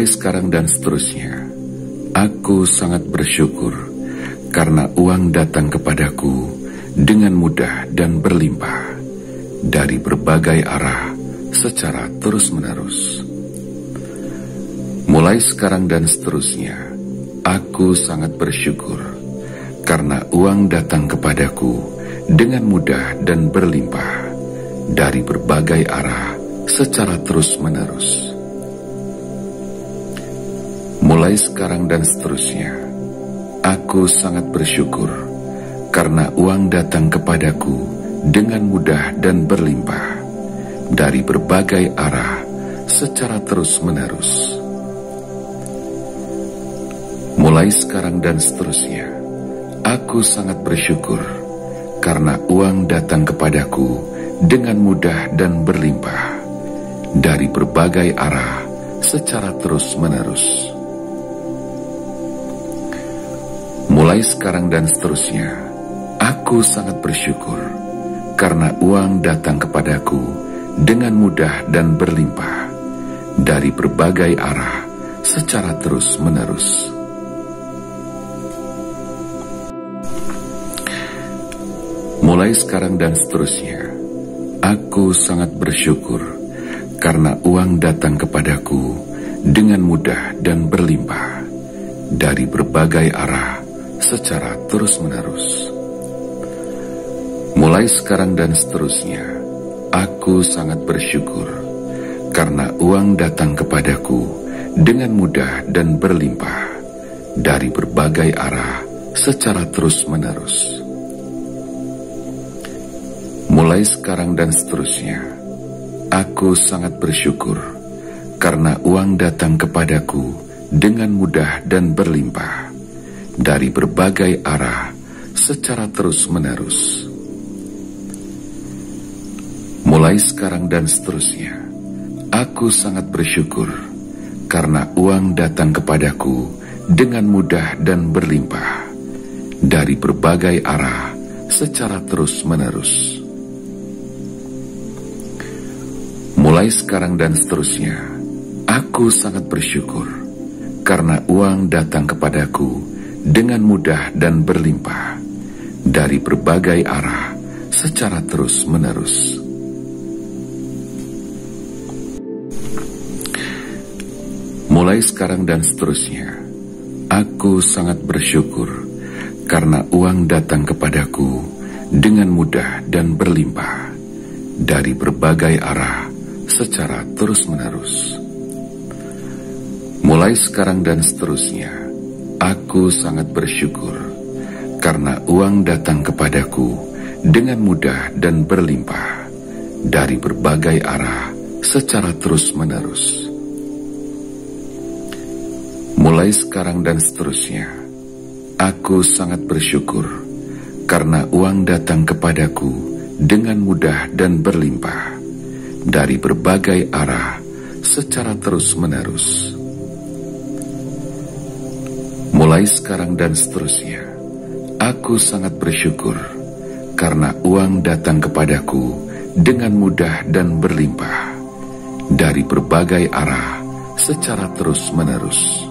Mulai sekarang dan seterusnya, aku sangat bersyukur karena uang datang kepadaku dengan mudah dan berlimpah dari berbagai arah secara terus-menerus. Mulai sekarang dan seterusnya, aku sangat bersyukur karena uang datang kepadaku dengan mudah dan berlimpah dari berbagai arah secara terus-menerus. Mulai sekarang dan seterusnya, aku sangat bersyukur karena uang datang kepadaku dengan mudah dan berlimpah dari berbagai arah secara terus-menerus. Mulai sekarang dan seterusnya, aku sangat bersyukur karena uang datang kepadaku dengan mudah dan berlimpah dari berbagai arah secara terus-menerus. Mulai sekarang dan seterusnya, aku sangat bersyukur karena uang datang kepadaku dengan mudah dan berlimpah dari berbagai arah secara terus-menerus. Mulai sekarang dan seterusnya, aku sangat bersyukur karena uang datang kepadaku dengan mudah dan berlimpah dari berbagai arah secara terus-menerus. Mulai sekarang dan seterusnya, aku sangat bersyukur karena uang datang kepadaku dengan mudah dan berlimpah dari berbagai arah secara terus-menerus. Mulai sekarang dan seterusnya, aku sangat bersyukur karena uang datang kepadaku dengan mudah dan berlimpah dari berbagai arah secara terus-menerus. Mulai sekarang dan seterusnya, aku sangat bersyukur karena uang datang kepadaku dengan mudah dan berlimpah dari berbagai arah secara terus-menerus. Mulai sekarang dan seterusnya, aku sangat bersyukur karena uang datang kepadaku dengan mudah dan berlimpah dari berbagai arah secara terus-menerus. Mulai sekarang dan seterusnya, aku sangat bersyukur karena uang datang kepadaku dengan mudah dan berlimpah dari berbagai arah secara terus-menerus. Mulai sekarang dan seterusnya, aku sangat bersyukur karena uang datang kepadaku dengan mudah dan berlimpah dari berbagai arah secara terus-menerus. Mulai sekarang dan seterusnya, aku sangat bersyukur karena uang datang kepadaku dengan mudah dan berlimpah dari berbagai arah secara terus-menerus. Mulai sekarang dan seterusnya, aku sangat bersyukur karena uang datang kepadaku dengan mudah dan berlimpah dari berbagai arah secara terus-menerus.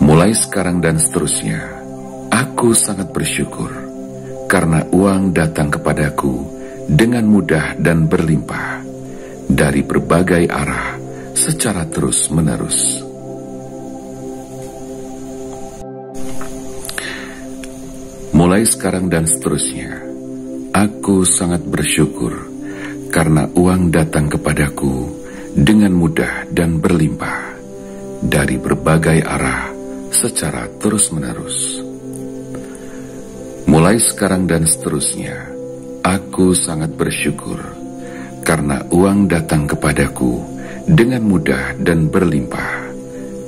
Mulai sekarang dan seterusnya, aku sangat bersyukur karena uang datang kepadaku dengan mudah dan berlimpah dari berbagai arah secara terus-menerus. Mulai sekarang dan seterusnya, aku sangat bersyukur karena uang datang kepadaku dengan mudah dan berlimpah dari berbagai arah secara terus-menerus. Mulai sekarang dan seterusnya, aku sangat bersyukur karena uang datang kepadaku dengan mudah dan berlimpah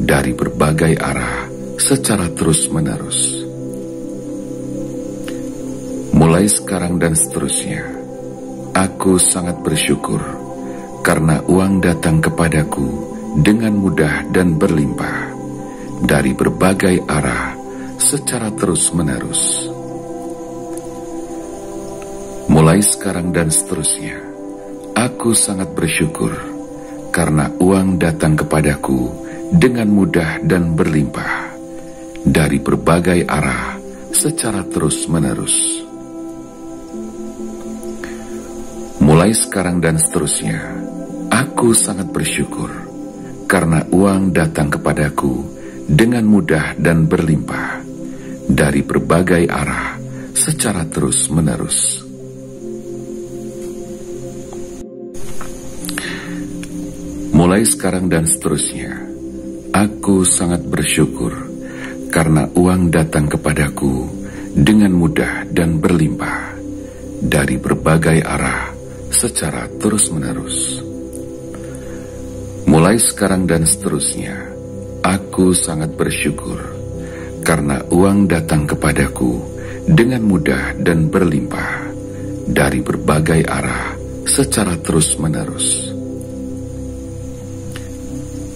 dari berbagai arah secara terus-menerus. Mulai sekarang dan seterusnya, aku sangat bersyukur karena uang datang kepadaku dengan mudah dan berlimpah dari berbagai arah secara terus-menerus. Mulai sekarang dan seterusnya, aku sangat bersyukur karena uang datang kepadaku dengan mudah dan berlimpah dari berbagai arah secara terus-menerus. Mulai sekarang dan seterusnya, aku sangat bersyukur karena uang datang kepadaku dengan mudah dan berlimpah dari berbagai arah secara terus-menerus. Mulai sekarang dan seterusnya, aku sangat bersyukur karena uang datang kepadaku dengan mudah dan berlimpah dari berbagai arah secara terus-menerus. Mulai sekarang dan seterusnya, aku sangat bersyukur karena uang datang kepadaku dengan mudah dan berlimpah dari berbagai arah secara terus-menerus.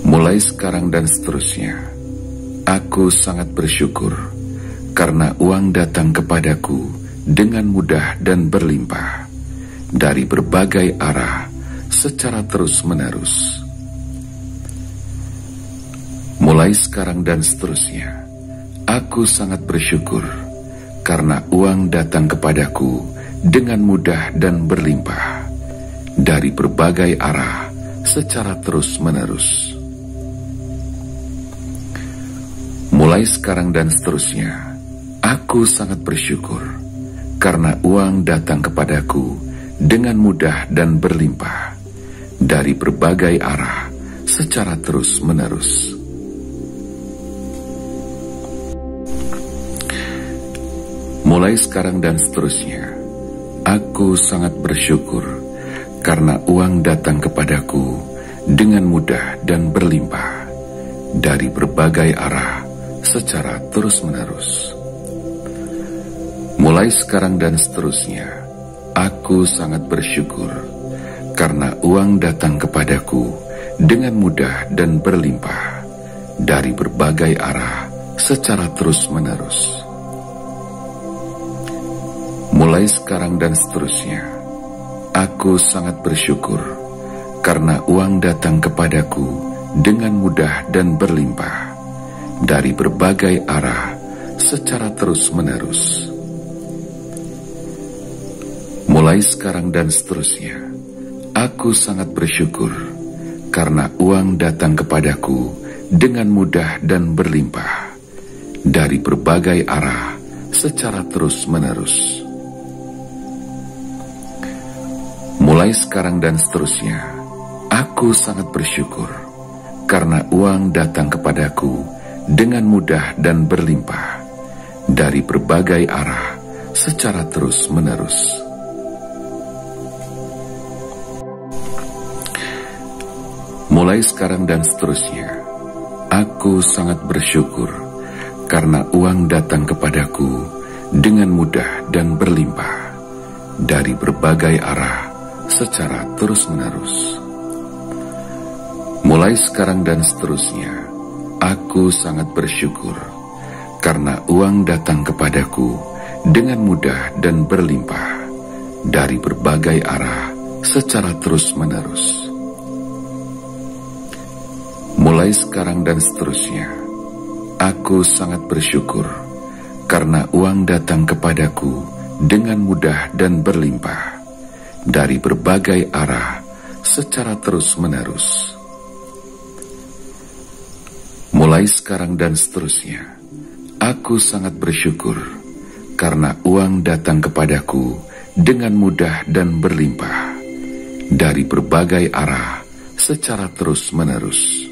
Mulai sekarang dan seterusnya, aku sangat bersyukur karena uang datang kepadaku dengan mudah dan berlimpah dari berbagai arah secara terus-menerus. Mulai sekarang dan seterusnya, aku sangat bersyukur karena uang datang kepadaku dengan mudah dan berlimpah dari berbagai arah secara terus-menerus. Mulai sekarang dan seterusnya, aku sangat bersyukur karena uang datang kepadaku dengan mudah dan berlimpah dari berbagai arah secara terus-menerus. Mulai sekarang dan seterusnya, aku sangat bersyukur karena uang datang kepadaku dengan mudah dan berlimpah dari berbagai arah secara terus-menerus. Mulai sekarang dan seterusnya, aku sangat bersyukur karena uang datang kepadaku dengan mudah dan berlimpah dari berbagai arah secara terus-menerus. Mulai sekarang dan seterusnya, aku sangat bersyukur karena uang datang kepadaku dengan mudah dan berlimpah dari berbagai arah secara terus-menerus. Mulai sekarang dan seterusnya, aku sangat bersyukur karena uang datang kepadaku dengan mudah dan berlimpah dari berbagai arah secara terus-menerus. Mulai sekarang dan seterusnya, aku sangat bersyukur karena uang datang kepadaku dengan mudah dan berlimpah dari berbagai arah secara terus-menerus. Mulai sekarang dan seterusnya, aku sangat bersyukur karena uang datang kepadaku dengan mudah dan berlimpah dari berbagai arah secara terus-menerus. Mulai sekarang dan seterusnya, aku sangat bersyukur karena uang datang kepadaku dengan mudah dan berlimpah dari berbagai arah secara terus-menerus. Mulai sekarang dan seterusnya, aku sangat bersyukur karena uang datang kepadaku dengan mudah dan berlimpah dari berbagai arah secara terus-menerus. Mulai sekarang dan seterusnya, aku sangat bersyukur karena uang datang kepadaku dengan mudah dan berlimpah dari berbagai arah secara terus-menerus.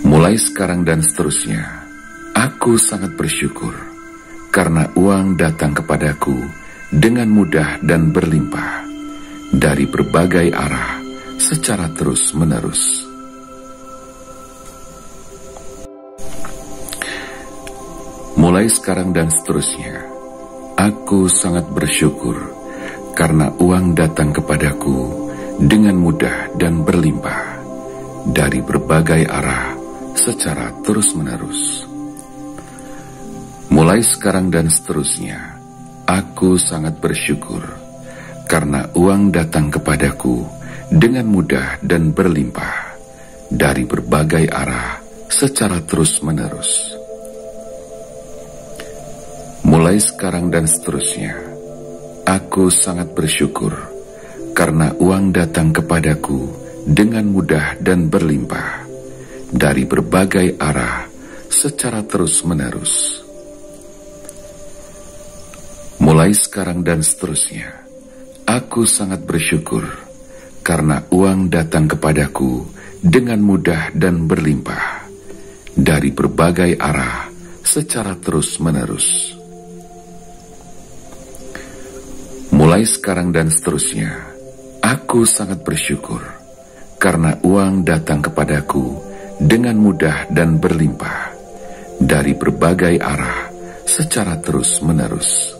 Mulai sekarang dan seterusnya, aku sangat bersyukur karena uang datang kepadaku dengan mudah dan berlimpah dari berbagai arah secara terus-menerus. Mulai sekarang dan seterusnya, aku sangat bersyukur karena uang datang kepadaku dengan mudah dan berlimpah dari berbagai arah secara terus-menerus. Mulai sekarang dan seterusnya, aku sangat bersyukur karena uang datang kepadaku dengan mudah dan berlimpah dari berbagai arah secara terus-menerus. Mulai sekarang dan seterusnya, aku sangat bersyukur karena uang datang kepadaku dengan mudah dan berlimpah dari berbagai arah secara terus-menerus. Mulai sekarang dan seterusnya, aku sangat bersyukur karena uang datang kepadaku dengan mudah dan berlimpah dari berbagai arah secara terus-menerus. Mulai sekarang dan seterusnya, aku sangat bersyukur karena uang datang kepadaku dengan mudah dan berlimpah dari berbagai arah secara terus-menerus.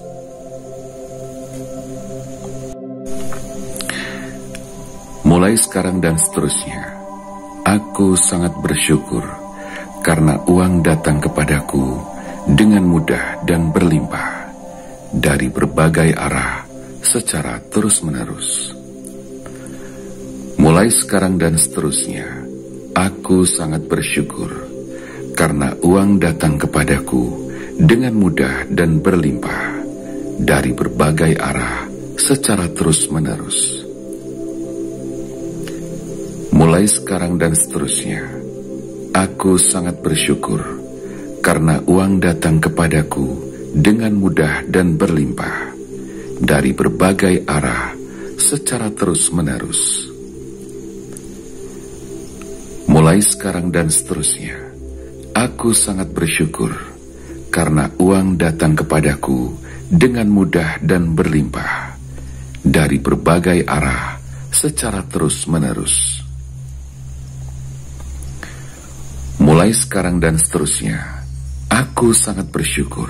Mulai sekarang dan seterusnya, aku sangat bersyukur karena uang datang kepadaku dengan mudah dan berlimpah dari berbagai arah secara terus-menerus. Mulai sekarang dan seterusnya, aku sangat bersyukur karena uang datang kepadaku dengan mudah dan berlimpah dari berbagai arah secara terus-menerus. Mulai sekarang dan seterusnya, aku sangat bersyukur karena uang datang kepadaku dengan mudah dan berlimpah dari berbagai arah secara terus-menerus. Mulai sekarang dan seterusnya, aku sangat bersyukur karena uang datang kepadaku dengan mudah dan berlimpah dari berbagai arah secara terus-menerus. Mulai sekarang dan seterusnya, aku sangat bersyukur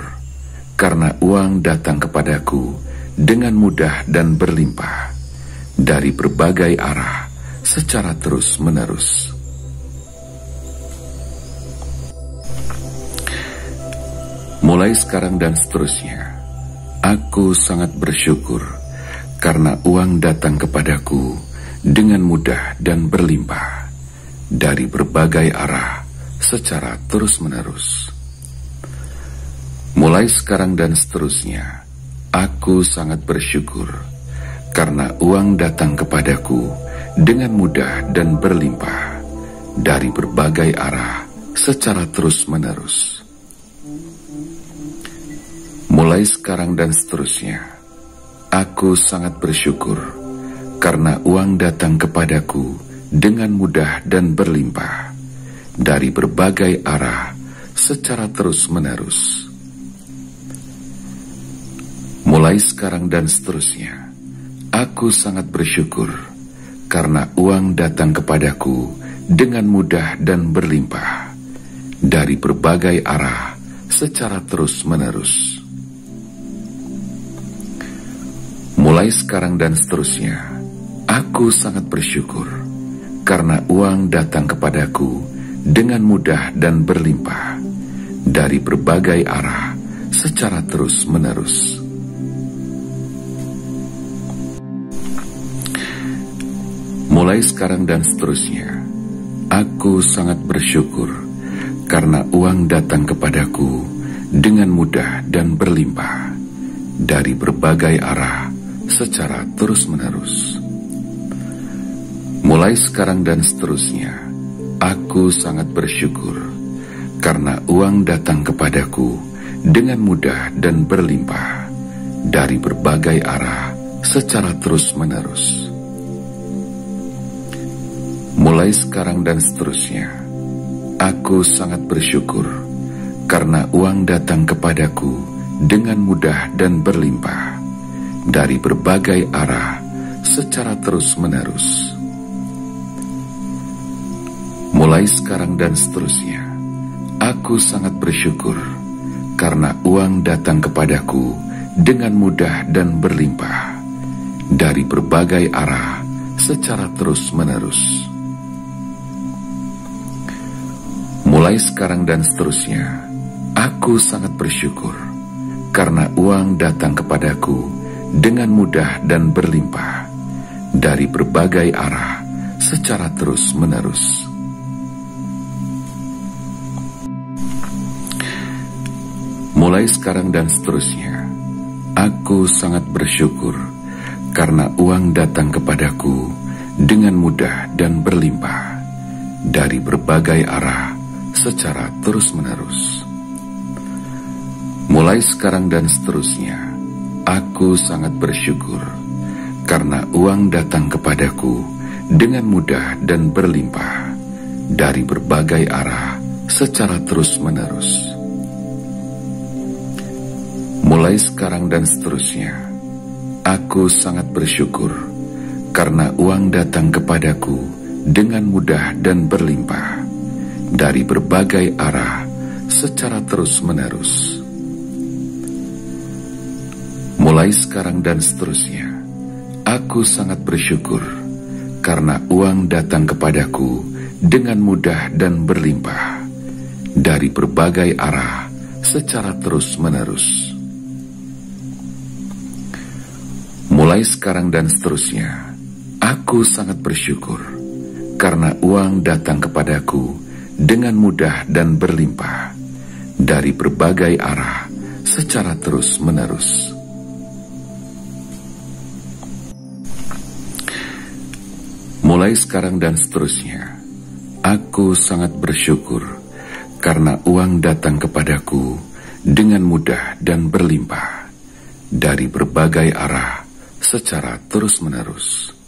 karena uang datang kepadaku dengan mudah dan berlimpah dari berbagai arah secara terus-menerus. Mulai sekarang dan seterusnya, aku sangat bersyukur karena uang datang kepadaku dengan mudah dan berlimpah dari berbagai arah secara terus-menerus. Mulai sekarang dan seterusnya, aku sangat bersyukur karena uang datang kepadaku dengan mudah dan berlimpah dari berbagai arah secara terus-menerus. Mulai sekarang dan seterusnya, aku sangat bersyukur karena uang datang kepadaku dengan mudah dan berlimpah dari berbagai arah secara terus-menerus. Mulai sekarang dan seterusnya, aku sangat bersyukur karena uang datang kepadaku dengan mudah dan berlimpah dari berbagai arah secara terus-menerus. Mulai sekarang dan seterusnya, aku sangat bersyukur karena uang datang kepadaku dengan mudah dan berlimpah dari berbagai arah secara terus-menerus. Mulai sekarang dan seterusnya, aku sangat bersyukur karena uang datang kepadaku dengan mudah dan berlimpah dari berbagai arah secara terus-menerus. Mulai sekarang dan seterusnya, aku sangat bersyukur karena uang datang kepadaku dengan mudah dan berlimpah dari berbagai arah secara terus-menerus. Mulai sekarang dan seterusnya, aku sangat bersyukur karena uang datang kepadaku dengan mudah dan berlimpah dari berbagai arah secara terus-menerus. Mulai sekarang dan seterusnya, aku sangat bersyukur karena uang datang kepadaku dengan mudah dan berlimpah dari berbagai arah secara terus-menerus. Mulai sekarang dan seterusnya, aku sangat bersyukur karena uang datang kepadaku dengan mudah dan berlimpah dari berbagai arah secara terus-menerus. Mulai sekarang dan seterusnya, aku sangat bersyukur karena uang datang kepadaku dengan mudah dan berlimpah dari berbagai arah secara terus-menerus. Mulai sekarang dan seterusnya, aku sangat bersyukur karena uang datang kepadaku dengan mudah dan berlimpah dari berbagai arah secara terus-menerus. Mulai sekarang dan seterusnya, aku sangat bersyukur karena uang datang kepadaku dengan mudah dan berlimpah dari berbagai arah secara terus-menerus. Mulai sekarang dan seterusnya, aku sangat bersyukur karena uang datang kepadaku dengan mudah dan berlimpah dari berbagai arah secara terus-menerus. Mulai sekarang dan seterusnya, aku sangat bersyukur karena uang datang kepadaku dengan mudah dan berlimpah dari berbagai arah secara terus-menerus. Mulai sekarang dan seterusnya, aku sangat bersyukur karena uang datang kepadaku dengan mudah dan berlimpah dari berbagai arah secara terus-menerus.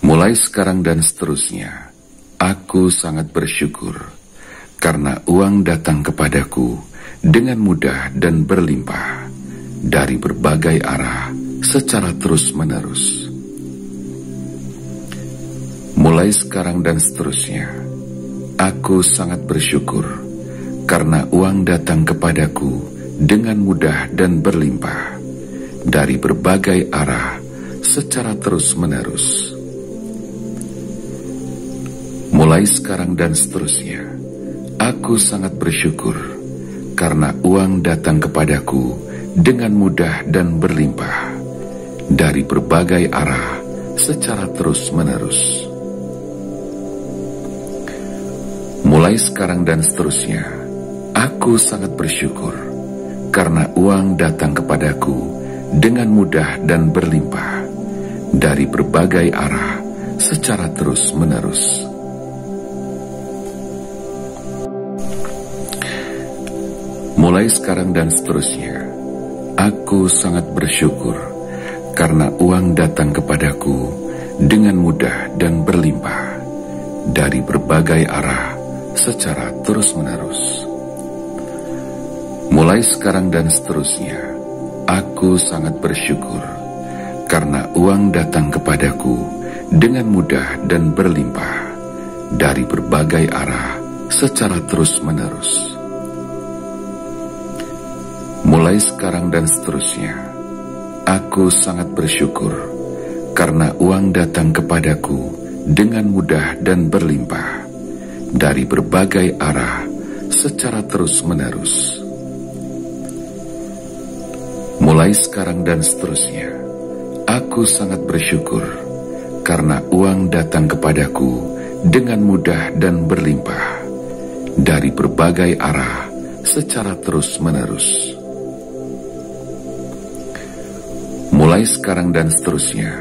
Mulai sekarang dan seterusnya, aku sangat bersyukur karena uang datang kepadaku dengan mudah dan berlimpah dari berbagai arah secara terus-menerus. Mulai sekarang dan seterusnya, aku sangat bersyukur karena uang datang kepadaku dengan mudah dan berlimpah dari berbagai arah secara terus-menerus. Mulai sekarang dan seterusnya, aku sangat bersyukur karena uang datang kepadaku dengan mudah dan berlimpah dari berbagai arah secara terus-menerus. Mulai sekarang dan seterusnya, aku sangat bersyukur karena uang datang kepadaku dengan mudah dan berlimpah dari berbagai arah secara terus-menerus. Mulai sekarang dan seterusnya, aku sangat bersyukur karena uang datang kepadaku dengan mudah dan berlimpah dari berbagai arah secara terus-menerus. Mulai sekarang dan seterusnya, aku sangat bersyukur karena uang datang kepadaku dengan mudah dan berlimpah dari berbagai arah secara terus-menerus. Mulai sekarang dan seterusnya, aku sangat bersyukur karena uang datang kepadaku dengan mudah dan berlimpah dari berbagai arah secara terus-menerus. Mulai sekarang dan seterusnya, aku sangat bersyukur karena uang datang kepadaku dengan mudah dan berlimpah dari berbagai arah secara terus-menerus. Mulai sekarang dan seterusnya,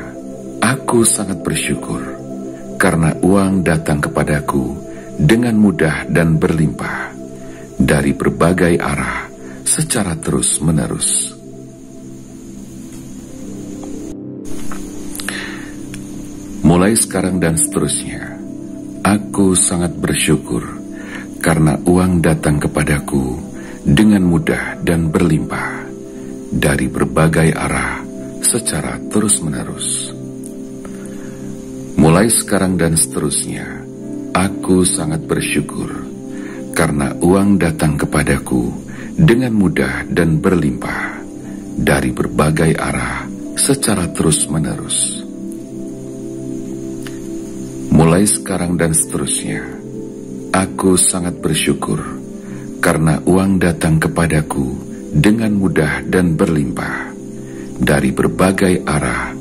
aku sangat bersyukur karena uang datang kepadaku dengan mudah dan berlimpah dari berbagai arah secara terus-menerus. Mulai sekarang dan seterusnya, aku sangat bersyukur karena uang datang kepadaku dengan mudah dan berlimpah dari berbagai arah secara terus-menerus. Mulai sekarang dan seterusnya, aku sangat bersyukur karena uang datang kepadaku dengan mudah dan berlimpah dari berbagai arah secara terus-menerus. Mulai sekarang dan seterusnya, aku sangat bersyukur karena uang datang kepadaku dengan mudah dan berlimpah dari berbagai arah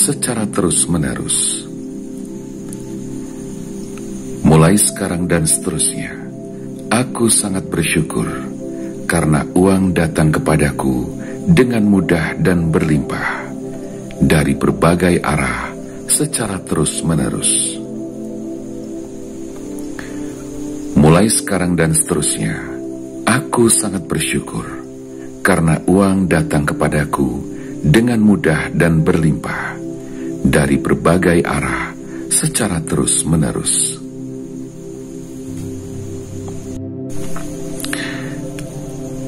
secara terus-menerus. Mulai sekarang dan seterusnya, aku sangat bersyukur karena uang datang kepadaku dengan mudah dan berlimpah dari berbagai arah secara terus-menerus. Mulai sekarang dan seterusnya, aku sangat bersyukur karena uang datang kepadaku dengan mudah dan berlimpah dari berbagai arah secara terus-menerus.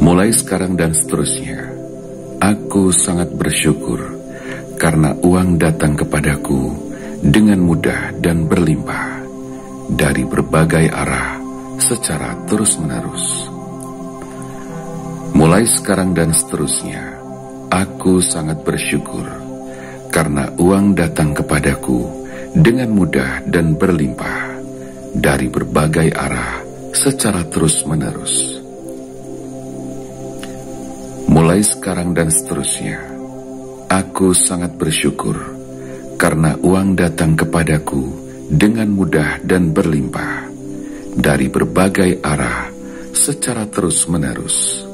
Mulai sekarang dan seterusnya, aku sangat bersyukur karena uang datang kepadaku dengan mudah dan berlimpah dari berbagai arah secara terus-menerus. Mulai sekarang dan seterusnya, aku sangat bersyukur karena uang datang kepadaku dengan mudah dan berlimpah dari berbagai arah secara terus-menerus. Mulai sekarang dan seterusnya, aku sangat bersyukur karena uang datang kepadaku dengan mudah dan berlimpah dari berbagai arah secara terus-menerus.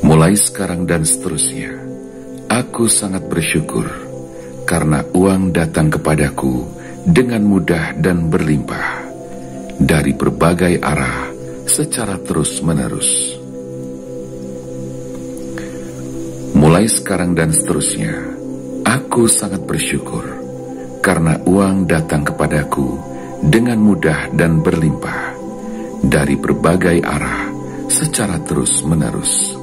Mulai sekarang dan seterusnya, aku sangat bersyukur karena uang datang kepadaku dengan mudah dan berlimpah dari berbagai arah secara terus-menerus. Mulai sekarang dan seterusnya, aku sangat bersyukur karena uang datang kepadaku dengan mudah dan berlimpah dari berbagai arah secara terus-menerus.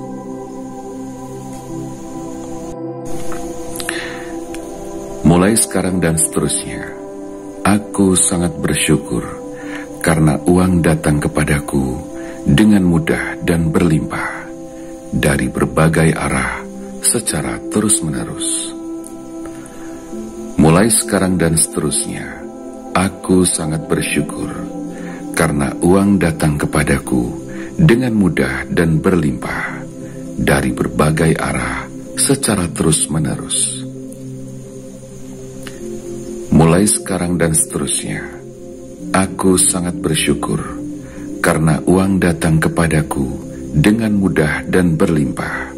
Mulai sekarang dan seterusnya, aku sangat bersyukur karena uang datang kepadaku dengan mudah dan berlimpah dari berbagai arah secara terus-menerus. Mulai sekarang dan seterusnya, aku sangat bersyukur karena uang datang kepadaku dengan mudah dan berlimpah dari berbagai arah secara terus-menerus. Mulai sekarang dan seterusnya, aku sangat bersyukur karena uang datang kepadaku dengan mudah dan berlimpah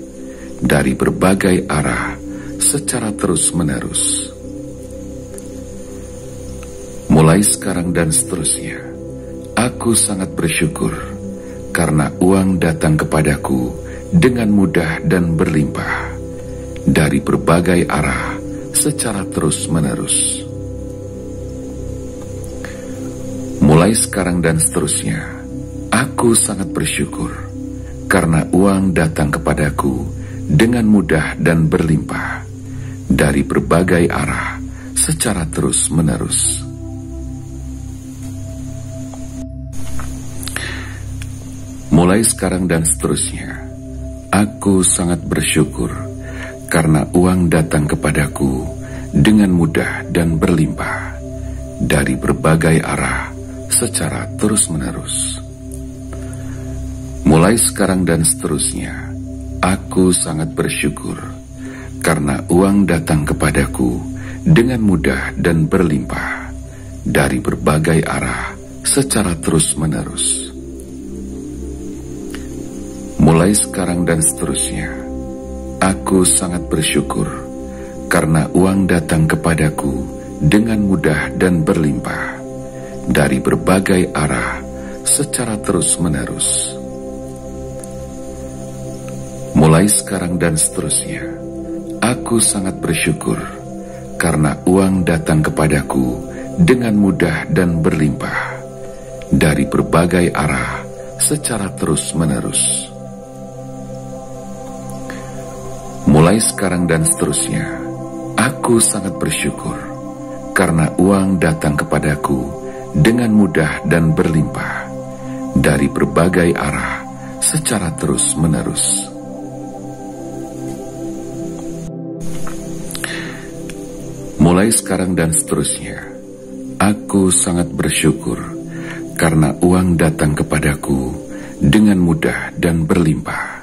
dari berbagai arah secara terus-menerus. Mulai sekarang dan seterusnya, aku sangat bersyukur karena uang datang kepadaku dengan mudah dan berlimpah dari berbagai arah secara terus-menerus. Mulai sekarang dan seterusnya, aku sangat bersyukur karena uang datang kepadaku dengan mudah dan berlimpah dari berbagai arah secara terus-menerus. Mulai sekarang dan seterusnya, aku sangat bersyukur karena uang datang kepadaku dengan mudah dan berlimpah dari berbagai arah secara terus-menerus. Mulai sekarang dan seterusnya, aku sangat bersyukur karena uang datang kepadaku dengan mudah dan berlimpah dari berbagai arah secara terus-menerus. Mulai sekarang dan seterusnya, aku sangat bersyukur karena uang datang kepadaku dengan mudah dan berlimpah dari berbagai arah secara terus-menerus. Mulai sekarang dan seterusnya, aku sangat bersyukur karena uang datang kepadaku dengan mudah dan berlimpah dari berbagai arah secara terus-menerus. Mulai sekarang dan seterusnya, aku sangat bersyukur karena uang datang kepadaku dengan mudah dan berlimpah dari berbagai arah secara terus-menerus. Mulai sekarang dan seterusnya, aku sangat bersyukur karena uang datang kepadaku dengan mudah dan berlimpah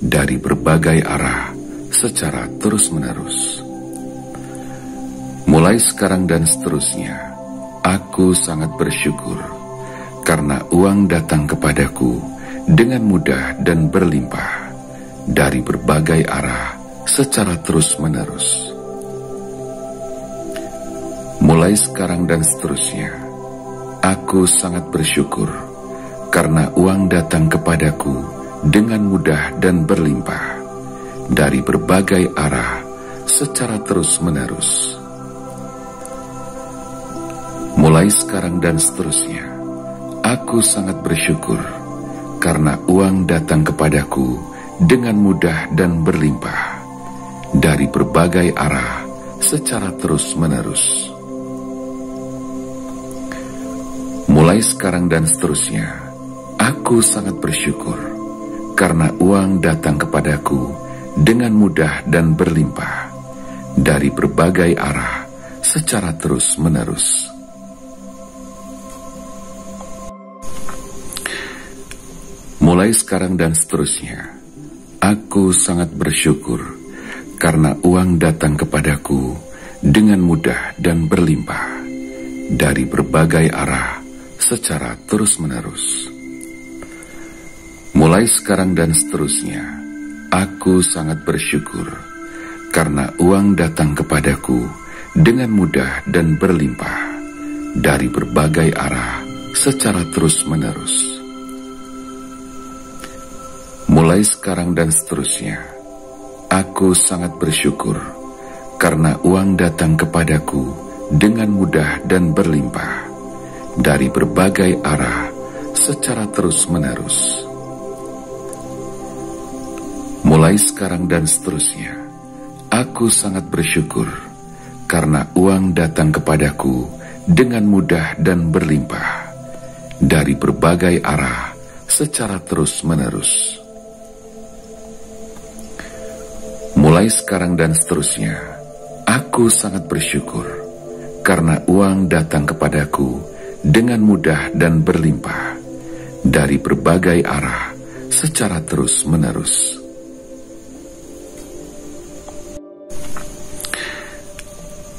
dari berbagai arah secara terus-menerus. Mulai sekarang dan seterusnya, aku sangat bersyukur karena uang datang kepadaku dengan mudah dan berlimpah dari berbagai arah secara terus-menerus. Mulai sekarang dan seterusnya, aku sangat bersyukur karena uang datang kepadaku dengan mudah dan berlimpah dari berbagai arah secara terus-menerus. Mulai sekarang dan seterusnya, aku sangat bersyukur karena uang datang kepadaku dengan mudah dan berlimpah dari berbagai arah secara terus-menerus. Mulai sekarang dan seterusnya, aku sangat bersyukur karena uang datang kepadaku dengan mudah dan berlimpah dari berbagai arah secara terus-menerus. Mulai sekarang dan seterusnya, aku sangat bersyukur karena uang datang kepadaku dengan mudah dan berlimpah dari berbagai arah secara terus-menerus. Mulai sekarang dan seterusnya, aku sangat bersyukur karena uang datang kepadaku dengan mudah dan berlimpah dari berbagai arah secara terus-menerus. Mulai sekarang dan seterusnya, aku sangat bersyukur karena uang datang kepadaku dengan mudah dan berlimpah dari berbagai arah secara terus-menerus. Mulai sekarang dan seterusnya, aku sangat bersyukur karena uang datang kepadaku dengan mudah dan berlimpah dari berbagai arah secara terus-menerus. Mulai sekarang dan seterusnya, aku sangat bersyukur karena uang datang kepadaku dengan mudah dan berlimpah dari berbagai arah secara terus-menerus.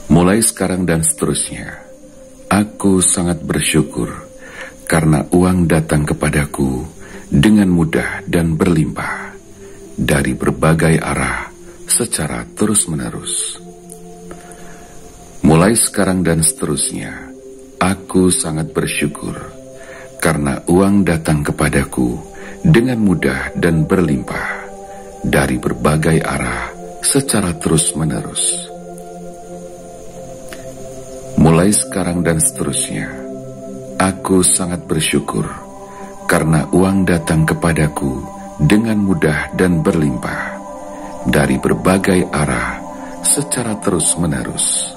Mulai sekarang dan seterusnya, aku sangat bersyukur karena uang datang kepadaku dengan mudah dan berlimpah dari berbagai arah secara terus-menerus. Mulai sekarang dan seterusnya, aku sangat bersyukur karena uang datang kepadaku dengan mudah dan berlimpah dari berbagai arah secara terus-menerus. Mulai sekarang dan seterusnya, aku sangat bersyukur karena uang datang kepadaku dengan mudah dan berlimpah dari berbagai arah secara terus-menerus.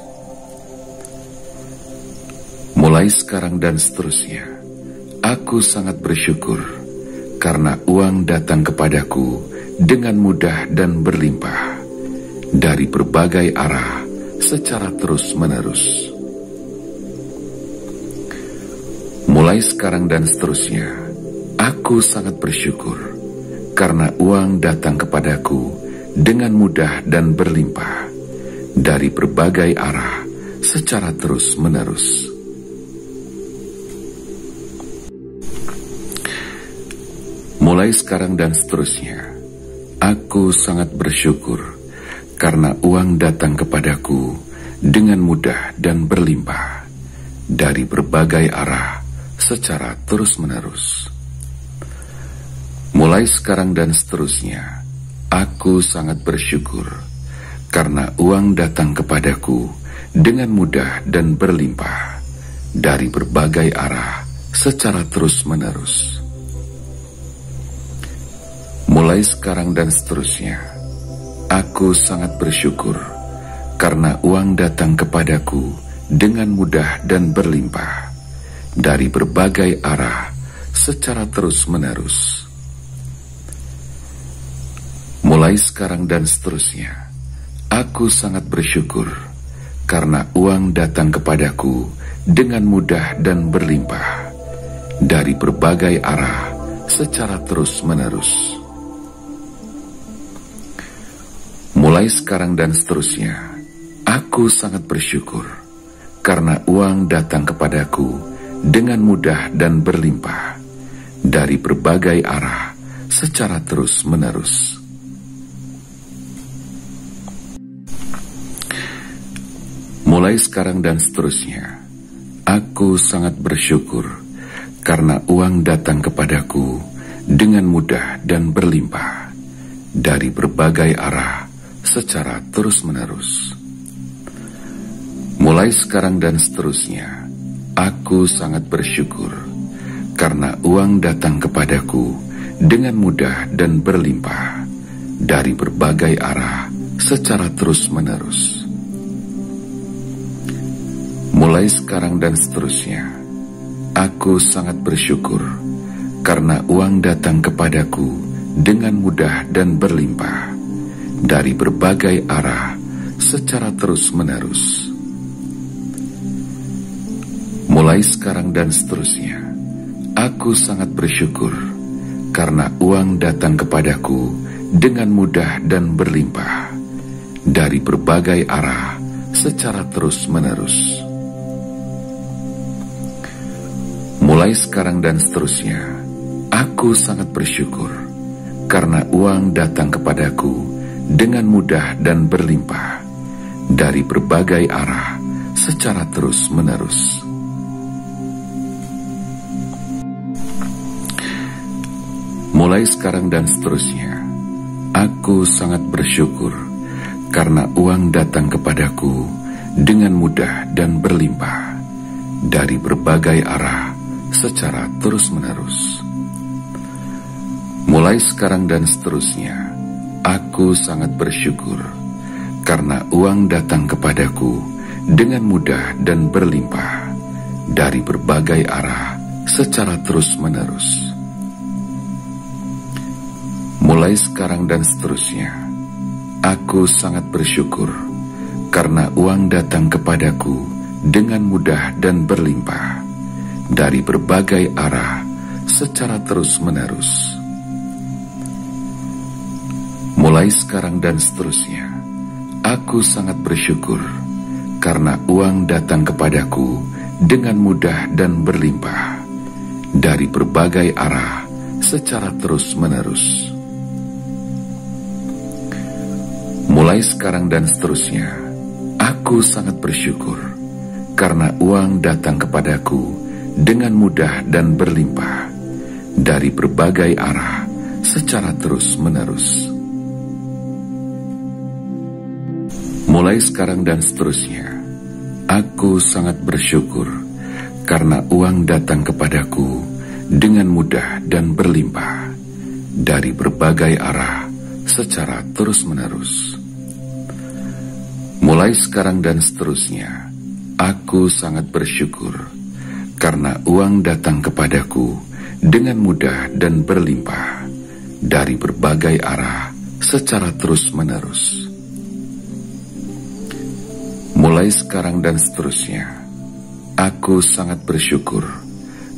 Mulai sekarang dan seterusnya, aku sangat bersyukur karena uang datang kepadaku dengan mudah dan berlimpah dari berbagai arah secara terus-menerus. Mulai sekarang dan seterusnya, aku sangat bersyukur karena uang datang kepadaku dengan mudah dan berlimpah dari berbagai arah secara terus-menerus. Mulai sekarang dan seterusnya, aku sangat bersyukur karena uang datang kepadaku dengan mudah dan berlimpah dari berbagai arah secara terus-menerus. Mulai sekarang dan seterusnya, aku sangat bersyukur karena uang datang kepadaku dengan mudah dan berlimpah dari berbagai arah secara terus-menerus. Mulai sekarang dan seterusnya, aku sangat bersyukur karena uang datang kepadaku dengan mudah dan berlimpah dari berbagai arah secara terus-menerus. Mulai sekarang dan seterusnya, aku sangat bersyukur karena uang datang kepadaku dengan mudah dan berlimpah dari berbagai arah secara terus-menerus. Mulai Mulai sekarang dan seterusnya, aku sangat bersyukur karena uang datang kepadaku dengan mudah dan berlimpah dari berbagai arah secara terus-menerus. Mulai sekarang dan seterusnya, aku sangat bersyukur karena uang datang kepadaku dengan mudah dan berlimpah dari berbagai arah secara terus-menerus. Mulai sekarang dan seterusnya, aku sangat bersyukur karena uang datang kepadaku dengan mudah dan berlimpah dari berbagai arah secara terus-menerus. Mulai sekarang dan seterusnya, aku sangat bersyukur karena uang datang kepadaku dengan mudah dan berlimpah dari berbagai arah secara terus-menerus. Mulai sekarang dan seterusnya, aku sangat bersyukur karena uang datang kepadaku dengan mudah dan berlimpah dari berbagai arah secara terus-menerus. Mulai sekarang dan seterusnya, aku sangat bersyukur karena uang datang kepadaku dengan mudah dan berlimpah dari berbagai arah secara terus-menerus. Mulai sekarang dan seterusnya, aku sangat bersyukur karena uang datang kepadaku dengan mudah dan berlimpah dari berbagai arah secara terus-menerus. Mulai sekarang dan seterusnya, aku sangat bersyukur karena uang datang kepadaku dengan mudah dan berlimpah dari berbagai arah secara terus-menerus. Mulai sekarang dan seterusnya, aku sangat bersyukur karena uang datang kepadaku dengan mudah dan berlimpah dari berbagai arah secara terus-menerus. Mulai sekarang dan seterusnya, aku sangat bersyukur karena uang datang kepadaku dengan mudah dan berlimpah dari berbagai arah secara terus-menerus. Mulai sekarang dan seterusnya, aku sangat bersyukur karena uang datang kepadaku dengan mudah dan berlimpah dari berbagai arah secara terus-menerus. Mulai sekarang dan seterusnya, aku sangat bersyukur karena uang datang kepadaku dengan mudah dan berlimpah dari berbagai arah secara terus-menerus. Mulai sekarang dan seterusnya, aku sangat bersyukur karena uang datang kepadaku dengan mudah dan berlimpah dari berbagai arah secara terus-menerus. Mulai sekarang dan seterusnya, aku sangat bersyukur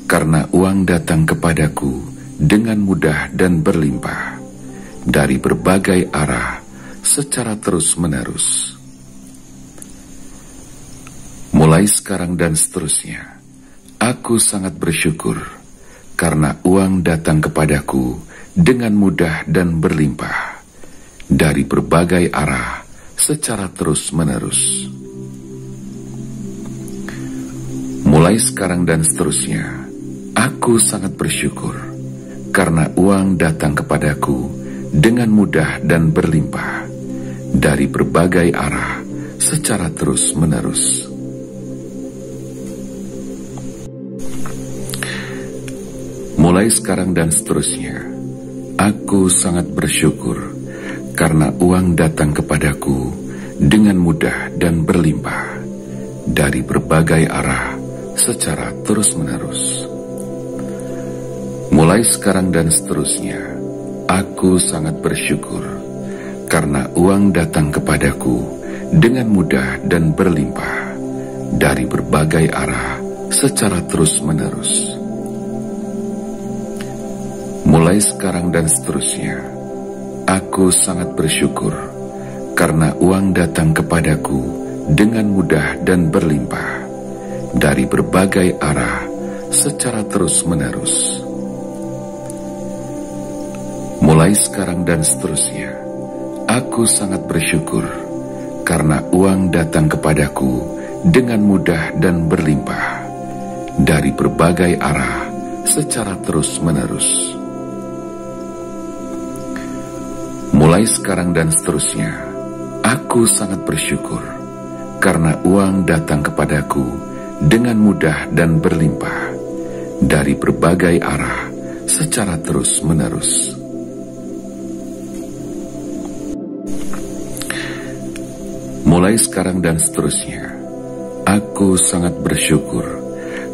karena uang datang kepadaku dengan mudah dan berlimpah dari berbagai arah secara terus-menerus. Mulai sekarang dan seterusnya, aku sangat bersyukur karena uang datang kepadaku dengan mudah dan berlimpah dari berbagai arah secara terus-menerus. Mulai sekarang dan seterusnya, aku sangat bersyukur karena uang datang kepadaku dengan mudah dan berlimpah dari berbagai arah secara terus-menerus. Mulai sekarang dan seterusnya, aku sangat bersyukur karena uang datang kepadaku dengan mudah dan berlimpah dari berbagai arah secara terus-menerus. Mulai sekarang dan seterusnya, aku sangat bersyukur karena uang datang kepadaku dengan mudah dan berlimpah dari berbagai arah secara terus-menerus. Mulai sekarang dan seterusnya, aku sangat bersyukur karena uang datang kepadaku dengan mudah dan berlimpah dari berbagai arah secara terus-menerus. Mulai sekarang dan seterusnya, aku sangat bersyukur karena uang datang kepadaku dengan mudah dan berlimpah dari berbagai arah secara terus-menerus. Mulai sekarang dan seterusnya, aku sangat bersyukur karena uang datang kepadaku dengan mudah dan berlimpah dari berbagai arah secara terus-menerus. Mulai sekarang dan seterusnya, aku sangat bersyukur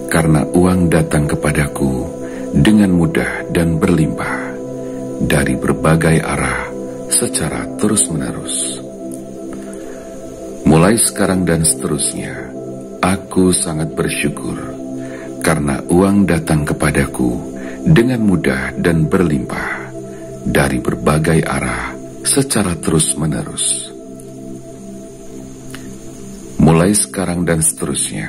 karena uang datang kepadaku dengan mudah dan berlimpah dari berbagai arah secara terus-menerus. Mulai sekarang dan seterusnya, aku sangat bersyukur karena uang datang kepadaku dengan mudah dan berlimpah dari berbagai arah secara terus-menerus. Mulai sekarang dan seterusnya,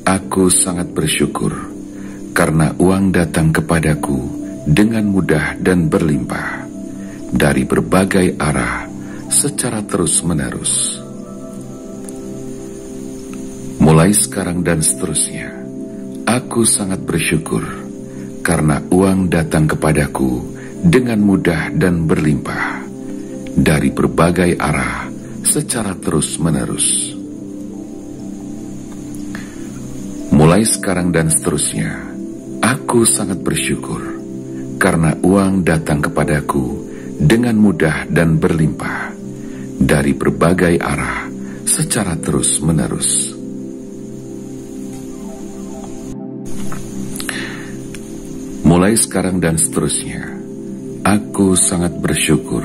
aku sangat bersyukur karena uang datang kepadaku dengan mudah dan berlimpah dari berbagai arah secara terus-menerus. Mulai sekarang dan seterusnya, aku sangat bersyukur karena uang datang kepadaku dengan mudah dan berlimpah dari berbagai arah secara terus-menerus. Mulai sekarang dan seterusnya, aku sangat bersyukur karena uang datang kepadaku dengan mudah dan berlimpah dari berbagai arah secara terus-menerus. Mulai sekarang dan seterusnya, aku sangat bersyukur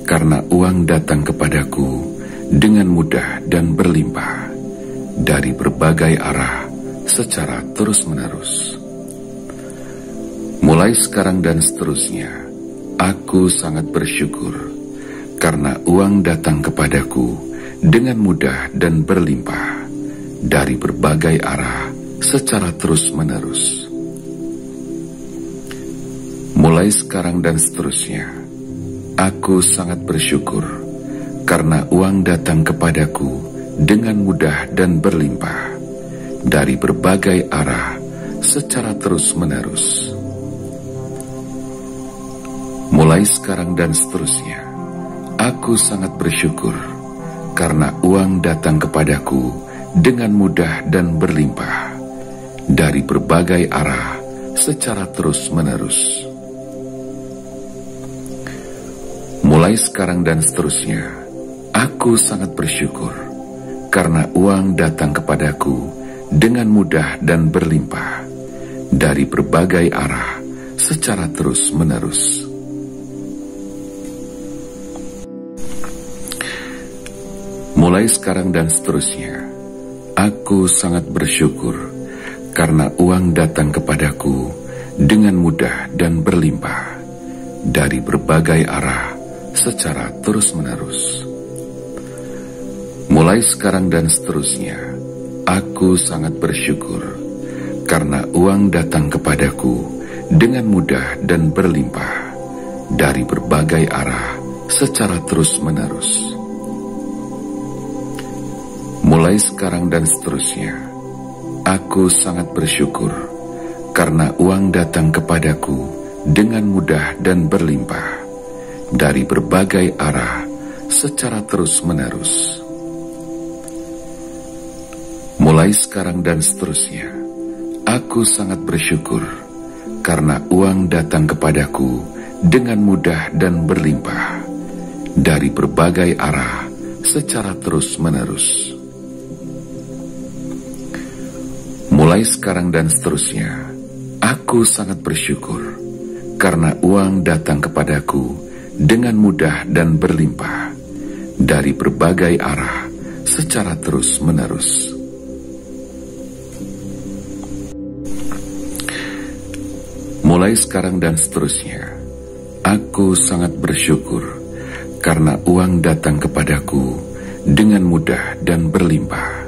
karena uang datang kepadaku dengan mudah dan berlimpah dari berbagai arah secara terus-menerus. Mulai sekarang dan seterusnya, aku sangat bersyukur karena uang datang kepadaku dengan mudah dan berlimpah dari berbagai arah secara terus-menerus. Mulai sekarang dan seterusnya, aku sangat bersyukur karena uang datang kepadaku dengan mudah dan berlimpah dari berbagai arah secara terus-menerus. Mulai sekarang dan seterusnya, aku sangat bersyukur karena uang datang kepadaku dengan mudah dan berlimpah dari berbagai arah secara terus-menerus. Mulai sekarang dan seterusnya, aku sangat bersyukur karena uang datang kepadaku dengan mudah dan berlimpah dari berbagai arah secara terus-menerus. Mulai sekarang dan seterusnya, aku sangat bersyukur karena uang datang kepadaku dengan mudah dan berlimpah dari berbagai arah secara terus-menerus. Mulai sekarang dan seterusnya, aku sangat bersyukur karena uang datang kepadaku dengan mudah dan berlimpah dari berbagai arah secara terus-menerus. Mulai sekarang dan seterusnya, aku sangat bersyukur karena uang datang kepadaku dengan mudah dan berlimpah dari berbagai arah secara terus-menerus. Mulai sekarang dan seterusnya, aku sangat bersyukur karena uang datang kepadaku dengan mudah dan berlimpah dari berbagai arah secara terus-menerus. Mulai sekarang dan seterusnya, aku sangat bersyukur karena uang datang kepadaku dengan mudah dan berlimpah dari berbagai arah secara terus-menerus. Mulai sekarang dan seterusnya, aku sangat bersyukur karena uang datang kepadaku dengan mudah dan berlimpah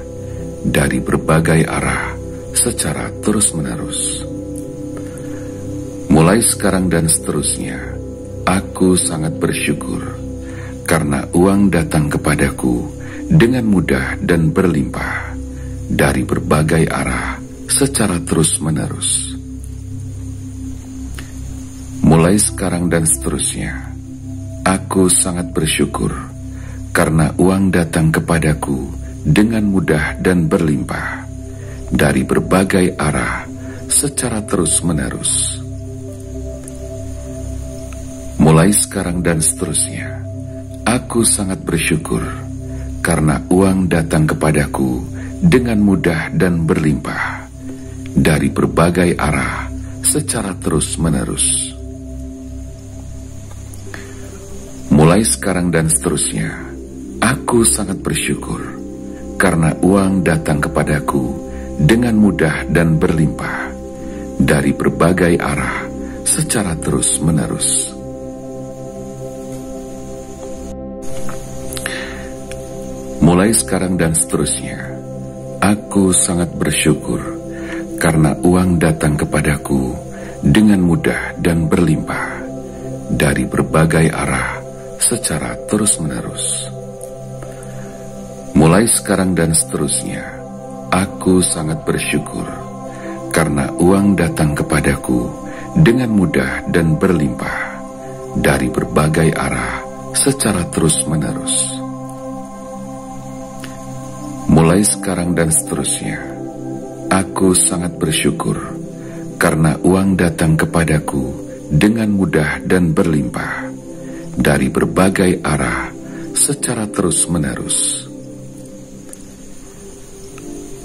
dari berbagai arah secara terus-menerus. Mulai sekarang dan seterusnya, aku sangat bersyukur karena uang datang kepadaku dengan mudah dan berlimpah dari berbagai arah secara terus-menerus. Mulai sekarang dan seterusnya, aku sangat bersyukur karena uang datang kepadaku dengan mudah dan berlimpah dari berbagai arah secara terus-menerus. Mulai sekarang dan seterusnya, aku sangat bersyukur karena uang datang kepadaku dengan mudah dan berlimpah dari berbagai arah secara terus-menerus. Mulai sekarang dan seterusnya, aku sangat bersyukur karena uang datang kepadaku dengan mudah dan berlimpah dari berbagai arah secara terus-menerus. Mulai sekarang dan seterusnya, aku sangat bersyukur karena uang datang kepadaku dengan mudah dan berlimpah dari berbagai arah secara terus-menerus. Mulai sekarang dan seterusnya, aku sangat bersyukur karena uang datang kepadaku dengan mudah dan berlimpah dari berbagai arah secara terus-menerus. Mulai sekarang dan seterusnya, aku sangat bersyukur karena uang datang kepadaku dengan mudah dan berlimpah dari berbagai arah secara terus-menerus.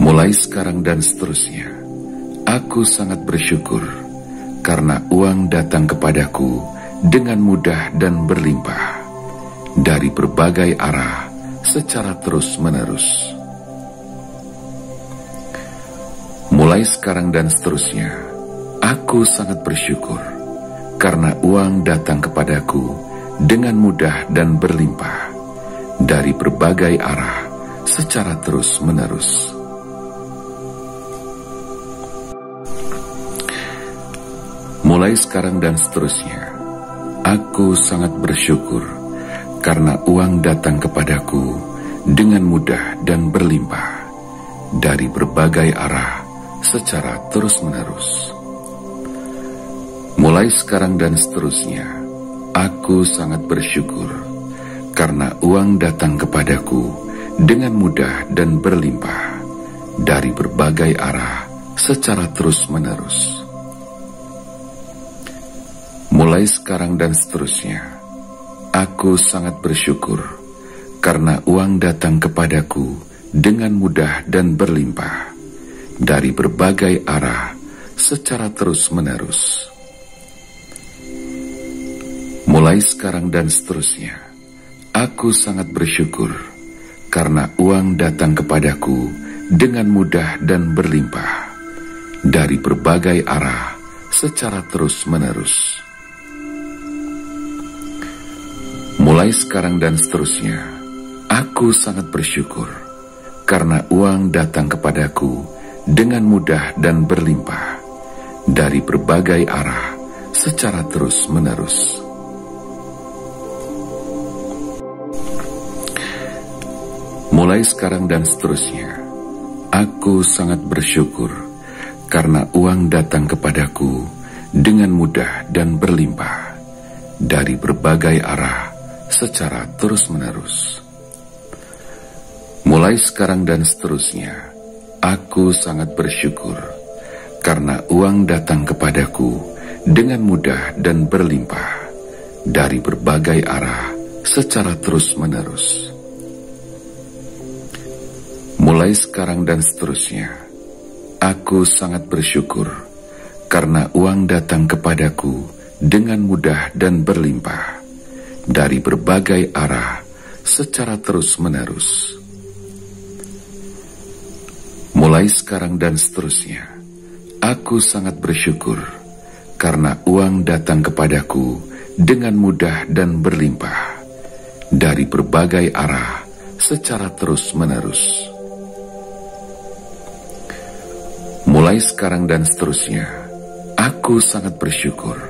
Mulai sekarang dan seterusnya, aku sangat bersyukur karena uang datang kepadaku dengan mudah dan berlimpah dari berbagai arah secara terus-menerus. Mulai sekarang dan seterusnya, aku sangat bersyukur karena uang datang kepadaku dengan mudah dan berlimpah dari berbagai arah secara terus-menerus. Mulai sekarang dan seterusnya, aku sangat bersyukur karena uang datang kepadaku dengan mudah dan berlimpah dari berbagai arah secara terus-menerus. Mulai sekarang dan seterusnya, aku sangat bersyukur karena uang datang kepadaku dengan mudah dan berlimpah dari berbagai arah secara terus-menerus. Mulai sekarang dan seterusnya, aku sangat bersyukur karena uang datang kepadaku dengan mudah dan berlimpah dari berbagai arah secara terus-menerus. Mulai sekarang dan seterusnya, aku sangat bersyukur karena uang datang kepadaku dengan mudah dan berlimpah dari berbagai arah secara terus-menerus. Mulai sekarang dan seterusnya, aku sangat bersyukur karena uang datang kepadaku dengan mudah dan berlimpah dari berbagai arah secara terus-menerus. Mulai sekarang dan seterusnya, aku sangat bersyukur karena uang datang kepadaku dengan mudah dan berlimpah dari berbagai arah secara terus-menerus. Mulai sekarang dan seterusnya, aku sangat bersyukur karena uang datang kepadaku dengan mudah dan berlimpah dari berbagai arah secara terus-menerus. Mulai sekarang dan seterusnya, aku sangat bersyukur karena uang datang kepadaku dengan mudah dan berlimpah dari berbagai arah secara terus-menerus. Mulai sekarang dan seterusnya, aku sangat bersyukur karena uang datang kepadaku dengan mudah dan berlimpah dari berbagai arah secara terus-menerus. Mulai sekarang dan seterusnya, aku sangat bersyukur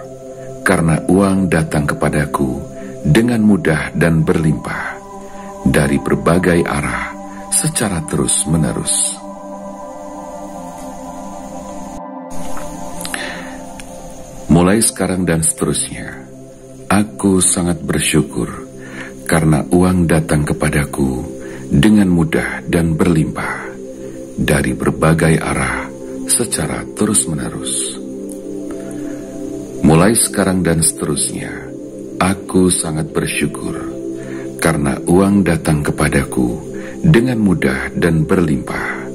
karena uang datang kepadaku dengan mudah dan berlimpah dari berbagai arah secara terus-menerus. Mulai sekarang dan seterusnya, aku sangat bersyukur karena uang datang kepadaku dengan mudah dan berlimpah dari berbagai arah secara terus-menerus. Mulai sekarang dan seterusnya, aku sangat bersyukur karena uang datang kepadaku dengan mudah dan berlimpah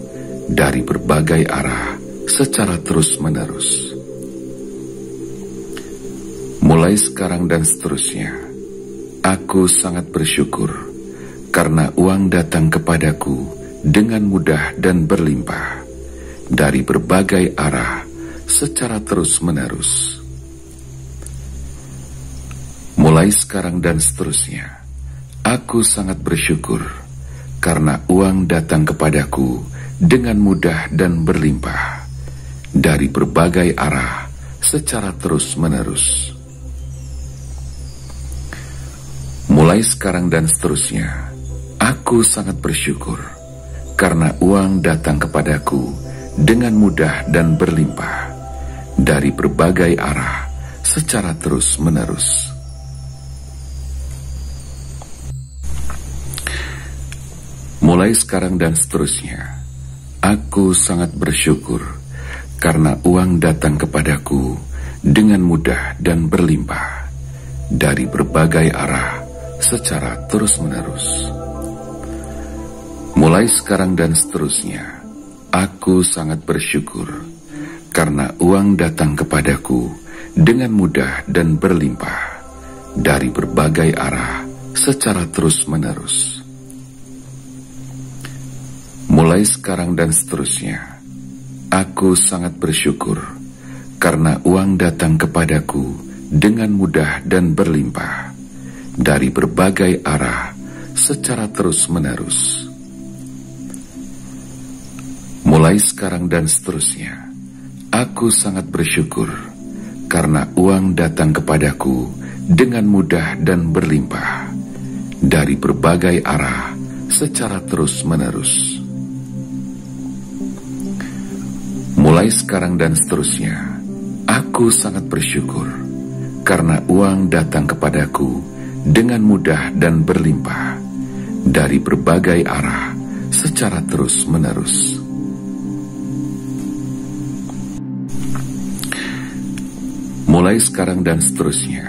dari berbagai arah secara terus-menerus. Mulai sekarang dan seterusnya, aku sangat bersyukur karena uang datang kepadaku dengan mudah dan berlimpah dari berbagai arah secara terus-menerus. Mulai sekarang dan seterusnya, aku sangat bersyukur karena uang datang kepadaku dengan mudah dan berlimpah dari berbagai arah secara terus-menerus. Mulai sekarang dan seterusnya, aku sangat bersyukur karena uang datang kepadaku dengan mudah dan berlimpah dari berbagai arah secara terus-menerus. Mulai sekarang dan seterusnya, aku sangat bersyukur karena uang datang kepadaku dengan mudah dan berlimpah dari berbagai arah secara terus-menerus. Mulai sekarang dan seterusnya, aku sangat bersyukur karena uang datang kepadaku dengan mudah dan berlimpah dari berbagai arah secara terus-menerus. Mulai sekarang dan seterusnya, aku sangat bersyukur karena uang datang kepadaku dengan mudah dan berlimpah dari berbagai arah secara terus-menerus. Mulai sekarang dan seterusnya, aku sangat bersyukur karena uang datang kepadaku dengan mudah dan berlimpah dari berbagai arah secara terus-menerus. Mulai sekarang dan seterusnya, aku sangat bersyukur karena uang datang kepadaku dengan mudah dan berlimpah dari berbagai arah secara terus-menerus. Mulai sekarang dan seterusnya,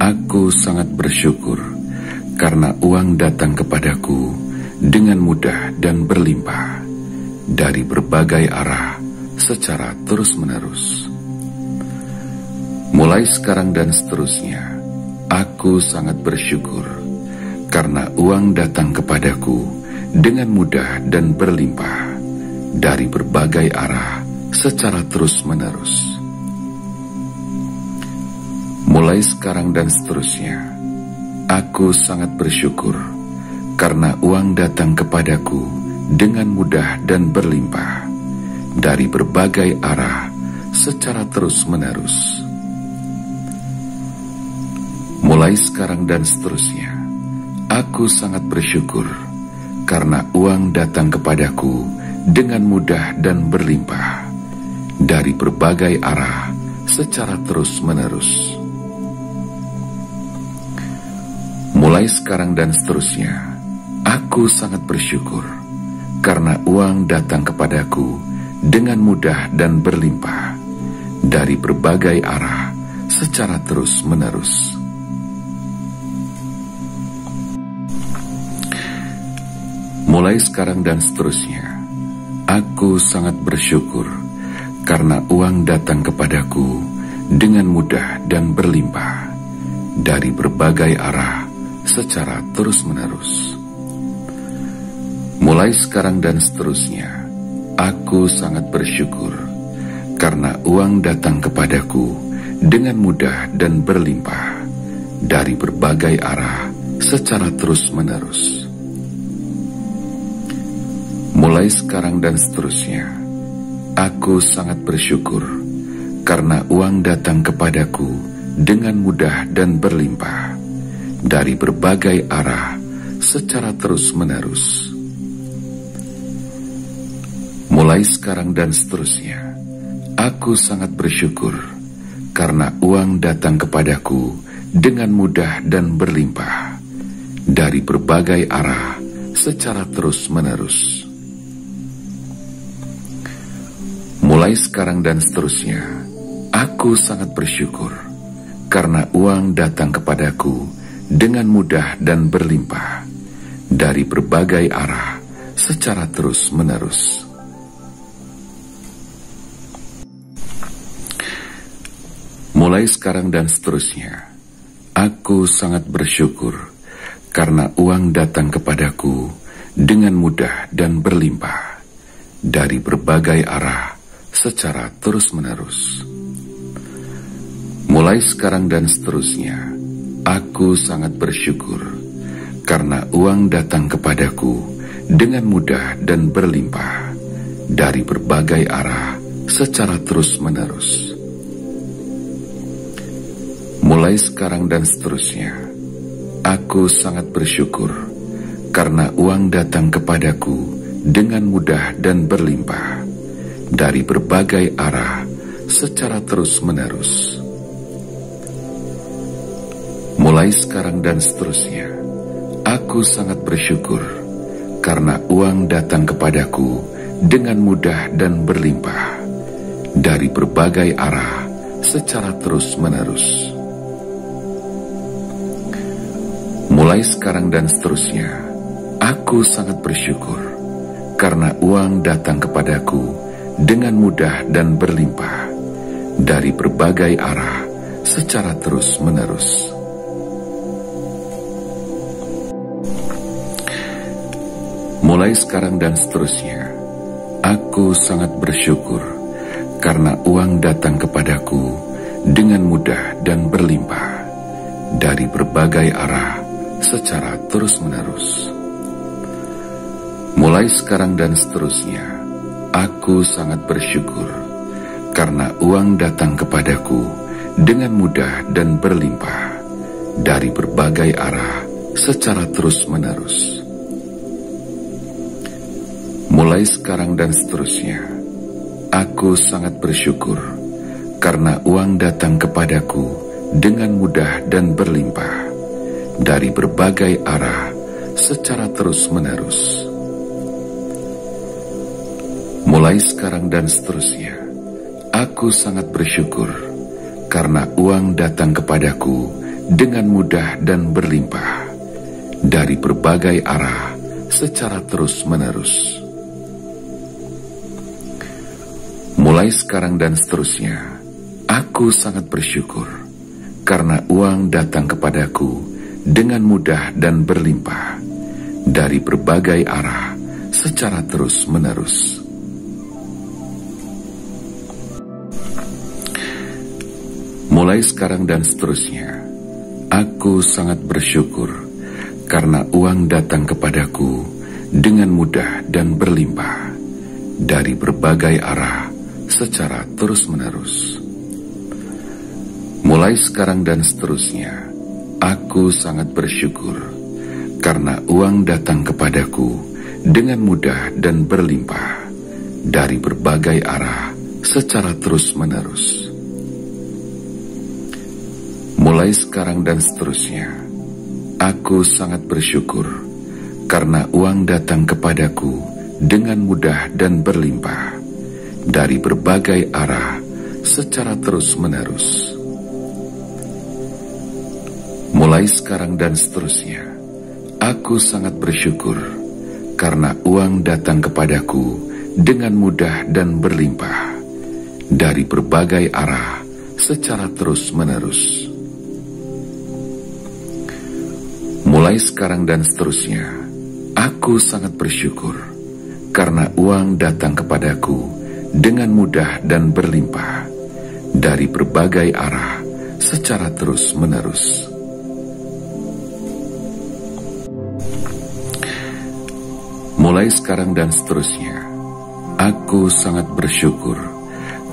aku sangat bersyukur karena uang datang kepadaku dengan mudah dan berlimpah dari berbagai arah secara terus-menerus. Mulai sekarang dan seterusnya, aku sangat bersyukur karena uang datang kepadaku dengan mudah dan berlimpah dari berbagai arah secara terus-menerus. Mulai sekarang dan seterusnya, aku sangat bersyukur karena uang datang kepadaku dengan mudah dan berlimpah dari berbagai arah secara terus-menerus. Mulai sekarang dan seterusnya, aku sangat bersyukur karena uang datang kepadaku dengan mudah dan berlimpah dari berbagai arah secara terus-menerus. Mulai sekarang dan seterusnya, aku sangat bersyukur karena uang datang kepadaku dengan mudah dan berlimpah dari berbagai arah secara terus-menerus. Mulai sekarang dan seterusnya, aku sangat bersyukur karena uang datang kepadaku dengan mudah dan berlimpah dari berbagai arah secara terus-menerus. Mulai sekarang dan seterusnya, aku sangat bersyukur karena uang datang kepadaku dengan mudah dan berlimpah dari berbagai arah secara terus-menerus. Mulai sekarang dan seterusnya, aku sangat bersyukur karena uang datang kepadaku dengan mudah dan berlimpah dari berbagai arah secara terus-menerus. Mulai sekarang dan seterusnya, aku sangat bersyukur karena uang datang kepadaku dengan mudah dan berlimpah dari berbagai arah secara terus-menerus. Mulai sekarang dan seterusnya, aku sangat bersyukur karena uang datang kepadaku dengan mudah dan berlimpah dari berbagai arah secara terus-menerus. Mulai sekarang dan seterusnya, aku sangat bersyukur karena uang datang kepadaku dengan mudah dan berlimpah dari berbagai arah secara terus-menerus. Mulai sekarang dan seterusnya, aku sangat bersyukur karena uang datang kepadaku dengan mudah dan berlimpah dari berbagai arah secara terus-menerus. Mulai sekarang dan seterusnya, aku sangat bersyukur karena uang datang kepadaku dengan mudah dan berlimpah dari berbagai arah secara terus-menerus. Mulai sekarang dan seterusnya, aku sangat bersyukur karena uang datang kepadaku dengan mudah dan berlimpah dari berbagai arah secara terus-menerus. Mulai sekarang dan seterusnya, aku sangat bersyukur karena uang datang kepadaku dengan mudah dan berlimpah dari berbagai arah secara terus-menerus. Mulai sekarang dan seterusnya, aku sangat bersyukur karena uang datang kepadaku dengan mudah dan berlimpah dari berbagai arah secara terus-menerus. Mulai sekarang dan seterusnya, aku sangat bersyukur karena uang datang kepadaku dengan mudah dan berlimpah dari berbagai arah secara terus-menerus. Mulai sekarang dan seterusnya, aku sangat bersyukur karena uang datang kepadaku dengan mudah dan berlimpah dari berbagai arah secara terus-menerus. Mulai sekarang dan seterusnya, aku sangat bersyukur karena uang datang kepadaku dengan mudah dan berlimpah dari berbagai arah secara terus-menerus. Mulai sekarang dan seterusnya, aku sangat bersyukur karena uang datang kepadaku dengan mudah dan berlimpah dari berbagai arah secara terus-menerus. Mulai sekarang dan seterusnya, aku sangat bersyukur karena uang datang kepadaku dengan mudah dan berlimpah dari berbagai arah secara terus-menerus. Mulai sekarang dan seterusnya, aku sangat bersyukur karena uang datang kepadaku dengan mudah dan berlimpah dari berbagai arah secara terus-menerus. Mulai sekarang dan seterusnya, aku sangat bersyukur karena uang datang kepadaku dengan mudah dan berlimpah dari berbagai arah secara terus-menerus. Mulai sekarang dan seterusnya, aku sangat bersyukur karena uang datang kepadaku dengan mudah dan berlimpah dari berbagai arah secara terus-menerus. Mulai sekarang dan seterusnya, aku sangat bersyukur karena uang datang kepadaku dengan mudah dan berlimpah dari berbagai arah secara terus-menerus. Mulai sekarang dan seterusnya, aku sangat bersyukur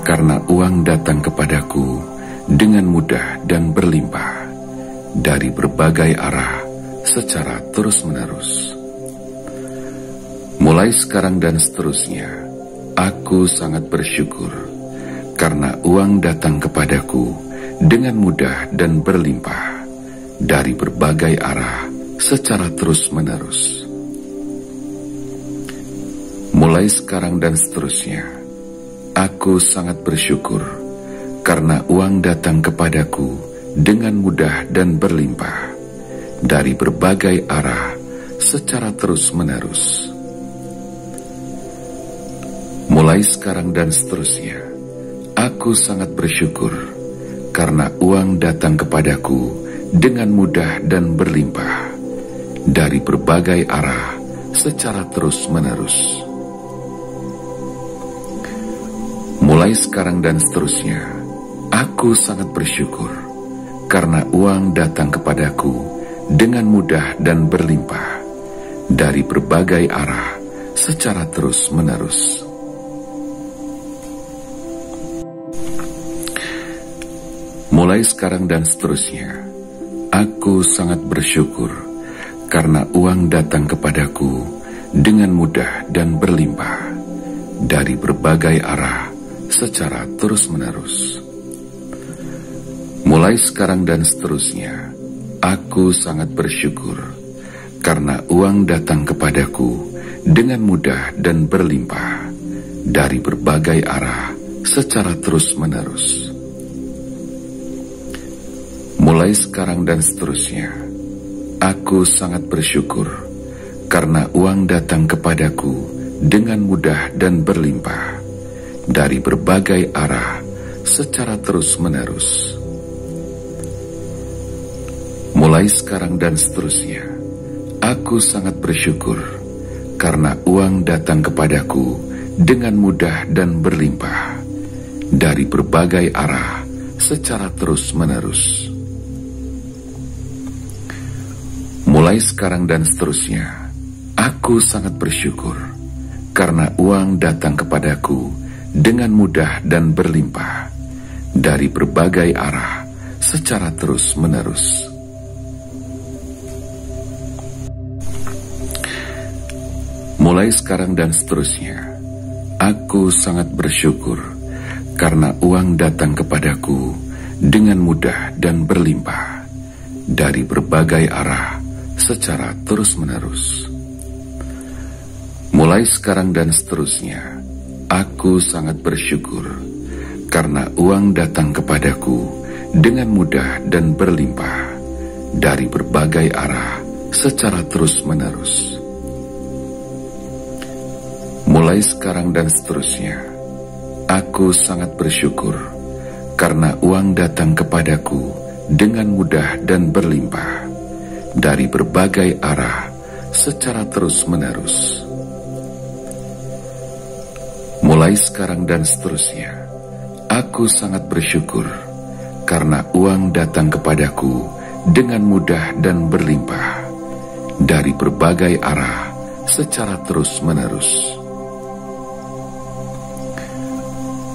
karena uang datang kepadaku dengan mudah dan berlimpah dari berbagai arah secara terus-menerus. Mulai sekarang dan seterusnya, aku sangat bersyukur karena uang datang kepadaku dengan mudah dan berlimpah dari berbagai arah secara terus-menerus. Mulai sekarang dan seterusnya, aku sangat bersyukur karena uang datang kepadaku dengan mudah dan berlimpah dari berbagai arah secara terus-menerus. Mulai sekarang dan seterusnya, aku sangat bersyukur karena uang datang kepadaku dengan mudah dan berlimpah dari berbagai arah secara terus-menerus. Mulai sekarang dan seterusnya, aku sangat bersyukur karena uang datang kepadaku dengan mudah dan berlimpah dari berbagai arah secara terus-menerus. Mulai sekarang dan seterusnya, aku sangat bersyukur karena uang datang kepadaku dengan mudah dan berlimpah dari berbagai arah secara terus-menerus. Mulai sekarang dan seterusnya, aku sangat bersyukur karena uang datang kepadaku dengan mudah dan berlimpah dari berbagai arah secara terus-menerus. Mulai sekarang dan seterusnya, aku sangat bersyukur karena uang datang kepadaku dengan mudah dan berlimpah dari berbagai arah secara terus-menerus. Mulai sekarang dan seterusnya, aku sangat bersyukur karena uang datang kepadaku dengan mudah dan berlimpah dari berbagai arah secara terus-menerus. Mulai sekarang dan seterusnya, aku sangat bersyukur karena uang datang kepadaku dengan mudah dan berlimpah dari berbagai arah secara terus-menerus. Mulai sekarang dan seterusnya, aku sangat bersyukur karena uang datang kepadaku dengan mudah dan berlimpah dari berbagai arah secara terus-menerus. Mulai sekarang dan seterusnya, aku sangat bersyukur karena uang datang kepadaku dengan mudah dan berlimpah dari berbagai arah secara terus-menerus. Mulai sekarang dan seterusnya, aku sangat bersyukur karena uang datang kepadaku dengan mudah dan berlimpah dari berbagai arah secara terus-menerus. Mulai sekarang dan seterusnya, aku sangat bersyukur karena uang datang kepadaku dengan mudah dan berlimpah dari berbagai arah secara terus-menerus.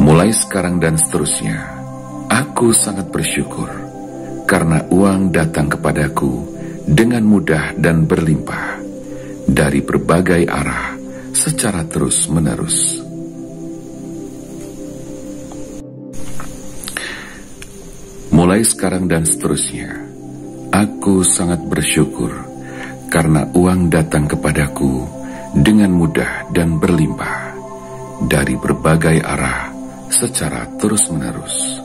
Mulai sekarang dan seterusnya, aku sangat bersyukur karena uang datang kepadaku dengan mudah dan berlimpah dari berbagai arah secara terus-menerus. Mulai sekarang dan seterusnya, aku sangat bersyukur karena uang datang kepadaku dengan mudah dan berlimpah dari berbagai arah secara terus-menerus.